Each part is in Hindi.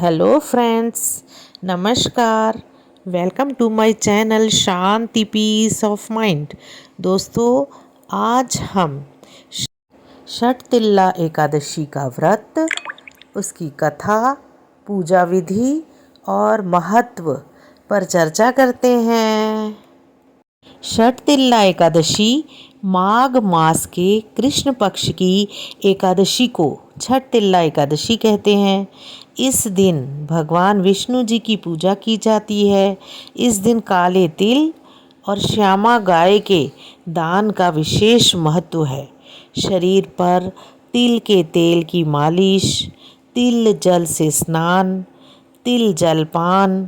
हेलो फ्रेंड्स, नमस्कार। Welcome to my channel Shanti peace of mind. दोस्तों, आज हम षटतिल्ला एकादशी का व्रत, उसकी कथा, पूजा विधि और महत्व पर चर्चा करते हैं। षटतिल्ला एकादशी माघ मास के कृष्ण पक्ष की एकादशी को षटतिल्ला एकादशी कहते हैं। इस दिन भगवान विष्णु जी की पूजा की जाती है। इस दिन काले तिल और श्यामा गाय के दान का विशेष महत्व है। शरीर पर तिल के तेल की मालिश, तिल जल से स्नान, तिल जलपान,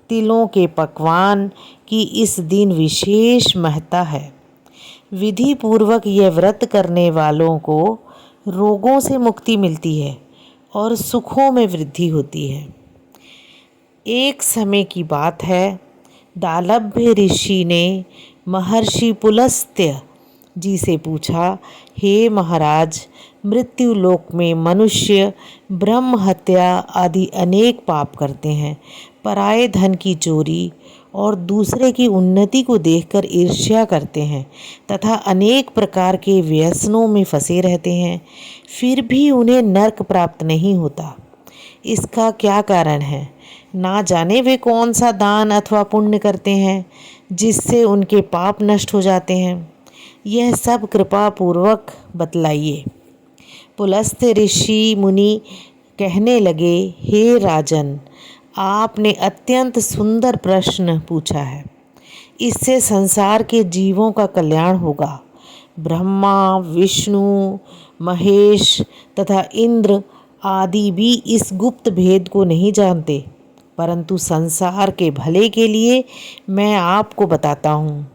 तिलों के पकवान की इस दिन विशेष महत्ता है। विधि पूर्वक यह व्रत करने वालों को रोगों से मुक्ति मिलती है और सुखों में वृद्धि होती है। एक समय की बात है, दालभ्य ऋषि ने महर्षि पुलस्त्य जी से पूछा, हे महाराज, मृत्यु लोक में मनुष्य ब्रह्म हत्या आदि अनेक पाप करते हैं, पराये धन की चोरी और दूसरे की उन्नति को देखकर ईर्ष्या करते हैं तथा अनेक प्रकार के व्यसनों में फंसे रहते हैं, फिर भी उन्हें नरक प्राप्त नहीं होता। इसका क्या कारण है? ना जाने वे कौन सा दान अथवा पुण्य करते हैं जिससे उनके पाप नष्ट हो जाते हैं। यह सब कृपा पूर्वक बतलाइए। पुलस्त्य ऋषि मुनि कहने लगे, हे राजन, आपने अत्यंत सुंदर प्रश्न पूछा है। इससे संसार के जीवों का कल्याण होगा। ब्रह्मा, विष्णु, महेश तथा इंद्र आदि भी इस गुप्त भेद को नहीं जानते, परंतु संसार के भले के लिए मैं आपको बताता हूँ।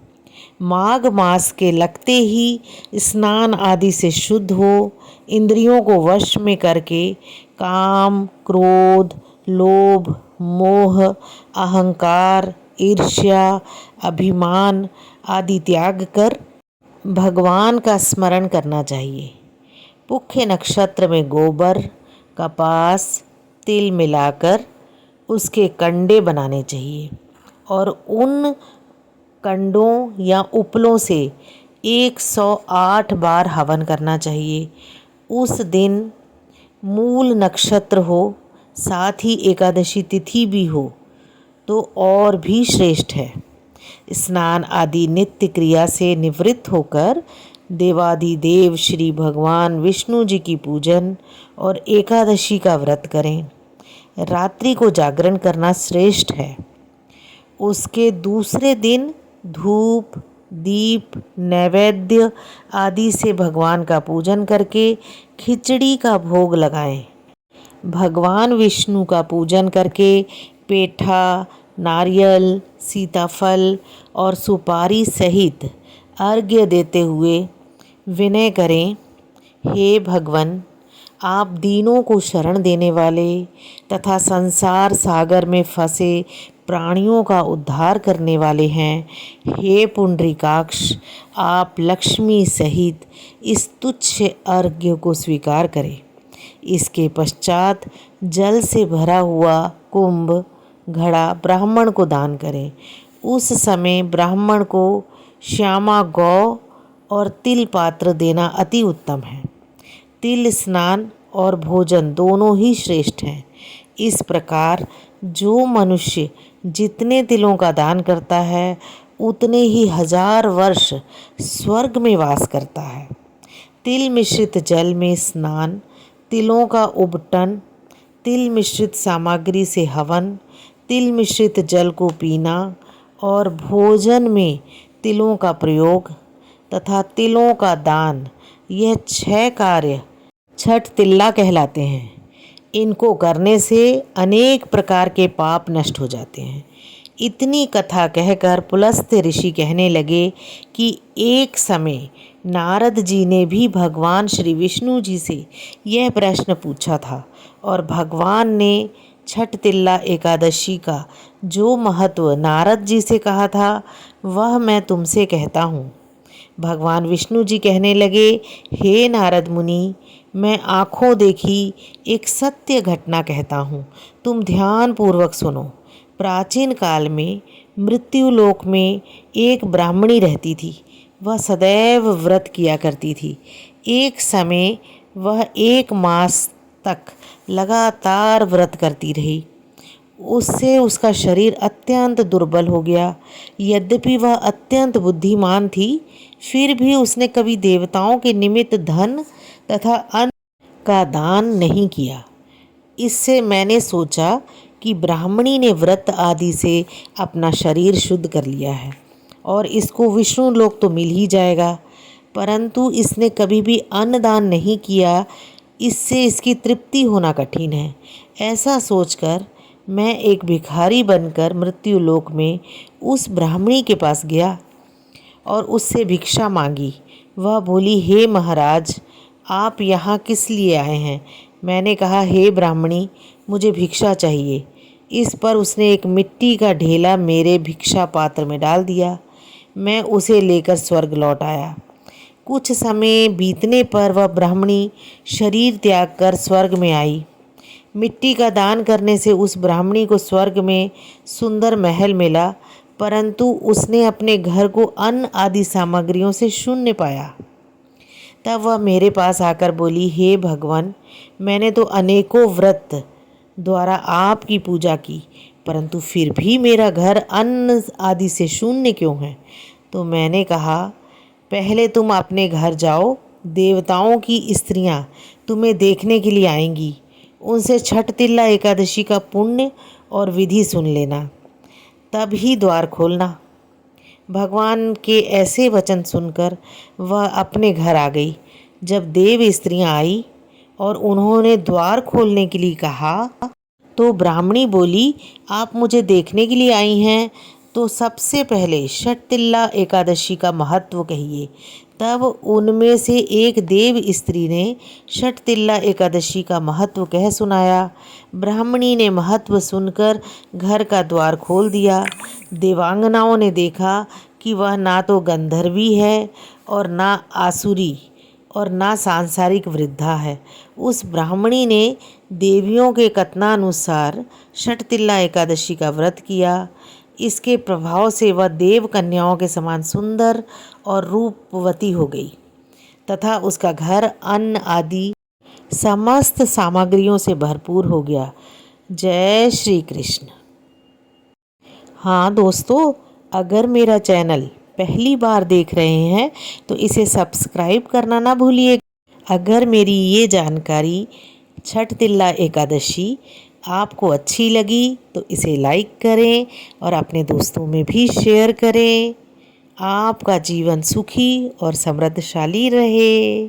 माघ मास के लगते ही स्नान आदि से शुद्ध हो, इंद्रियों को वश में करके काम, क्रोध, लोभ, मोह, अहंकार, ईर्ष्या, अभिमान आदि त्याग कर भगवान का स्मरण करना चाहिए। पुख्य नक्षत्र में गोबर, कपास, तिल मिलाकर उसके कंडे बनाने चाहिए और उन कंडों या उपलों से 108 बार हवन करना चाहिए। उस दिन मूल नक्षत्र हो, साथ ही एकादशी तिथि भी हो तो और भी श्रेष्ठ है। स्नान आदि नित्य क्रिया से निवृत्त होकर देवाधिदेव श्री भगवान विष्णु जी की पूजन और एकादशी का व्रत करें। रात्रि को जागरण करना श्रेष्ठ है। उसके दूसरे दिन धूप, दीप, नैवेद्य आदि से भगवान का पूजन करके खिचड़ी का भोग लगाएं। भगवान विष्णु का पूजन करके पेठा, नारियल, सीताफल और सुपारी सहित अर्घ्य देते हुए विनय करें, हे भगवन, आप दीनों को शरण देने वाले तथा संसार सागर में फंसे प्राणियों का उद्धार करने वाले हैं। हे पुंडरीकाक्ष, आप लक्ष्मी सहित इस तुच्छ अर्घ्य को स्वीकार करें। इसके पश्चात जल से भरा हुआ कुंभ घड़ा ब्राह्मण को दान करें। उस समय ब्राह्मण को श्यामा गौ और तिल पात्र देना अति उत्तम है। तिल स्नान और भोजन दोनों ही श्रेष्ठ हैं। इस प्रकार जो मनुष्य जितने तिलों का दान करता है उतने ही 1000 वर्ष स्वर्ग में वास करता है। तिल मिश्रित जल में स्नान, तिलों का उबटन, तिल मिश्रित सामग्री से हवन, तिल मिश्रित जल को पीना और भोजन में तिलों का प्रयोग तथा तिलों का दान, यह 6 कार्य षटतिल्ला कहलाते हैं। इनको करने से अनेक प्रकार के पाप नष्ट हो जाते हैं। इतनी कथा कहकर पुलस्त्य ऋषि कहने लगे कि एक समय नारद जी ने भी भगवान श्री विष्णु जी से यह प्रश्न पूछा था और भगवान ने षटतिल्ला एकादशी का जो महत्व नारद जी से कहा था वह मैं तुमसे कहता हूँ। भगवान विष्णु जी कहने लगे, हे नारद मुनि, मैं आँखों देखी एक सत्य घटना कहता हूँ, तुम ध्यानपूर्वक सुनो। प्राचीन काल में मृत्युलोक में एक ब्राह्मणी रहती थी। वह सदैव व्रत किया करती थी। एक समय वह 1 मास तक लगातार व्रत करती रही। उससे उसका शरीर अत्यंत दुर्बल हो गया। यद्यपि वह अत्यंत बुद्धिमान थी, फिर भी उसने कभी देवताओं के निमित्त धन तथा अन्न का दान नहीं किया। इससे मैंने सोचा कि ब्राह्मणी ने व्रत आदि से अपना शरीर शुद्ध कर लिया है और इसको विष्णु लोक तो मिल ही जाएगा, परंतु इसने कभी भी अन्न दान नहीं किया, इससे इसकी तृप्ति होना कठिन है। ऐसा सोचकर मैं एक भिखारी बनकर मृत्युलोक में उस ब्राह्मणी के पास गया और उससे भिक्षा मांगी। वह बोली, हे महाराज, आप यहाँ किस लिए आए हैं? मैंने कहा, हे ब्राह्मणी, मुझे भिक्षा चाहिए। इस पर उसने एक मिट्टी का ढेला मेरे भिक्षा पात्र में डाल दिया। मैं उसे लेकर स्वर्ग लौट आया। कुछ समय बीतने पर वह ब्राह्मणी शरीर त्याग कर स्वर्ग में आई। मिट्टी का दान करने से उस ब्राह्मणी को स्वर्ग में सुंदर महल मिला, परंतु उसने अपने घर को अन्न आदि सामग्रियों से शून्य पाया। तब वह मेरे पास आकर बोली, हे भगवान, मैंने तो अनेकों व्रत द्वारा आपकी पूजा की, परंतु फिर भी मेरा घर अन्न आदि से शून्य क्यों है? तो मैंने कहा, पहले तुम अपने घर जाओ, देवताओं की स्त्रियां तुम्हें देखने के लिए आएंगी। उनसे छठ तिल्ला एकादशी का पुण्य और विधि सुन लेना, तब ही द्वार खोलना। भगवान के ऐसे वचन सुनकर वह अपने घर आ गई। जब देव स्त्रियां आई और उन्होंने द्वार खोलने के लिए कहा, तो ब्राह्मणी बोली, आप मुझे देखने के लिए आई हैं, तो सबसे पहले छठ तिल्ला एकादशी का महत्व कहिए। तब उनमें से एक देव स्त्री ने छठ तिल्ला एकादशी का महत्व कह सुनाया। ब्राह्मणी ने महत्व सुनकर घर का द्वार खोल दिया। देवांगनाओं ने देखा कि वह ना तो गंधर्वी है और ना आसुरी और ना सांसारिक वृद्धा है। उस ब्राह्मणी ने देवियों के कथनानुसार छठ तिल्ला एकादशी का व्रत किया। इसके प्रभाव से वह देव कन्याओं के समान सुंदर और रूपवती हो गई तथा उसका घर अन्न आदि समस्त सामग्रियों से भरपूर हो गया। जय श्री कृष्ण। हाँ दोस्तों, अगर मेरा चैनल पहली बार देख रहे हैं तो इसे सब्सक्राइब करना ना भूलिए। अगर मेरी ये जानकारी छठ तिल्ला एकादशी आपको अच्छी लगी तो इसे लाइक करें और अपने दोस्तों में भी शेयर करें। आपका जीवन सुखी और समृद्धशाली रहे।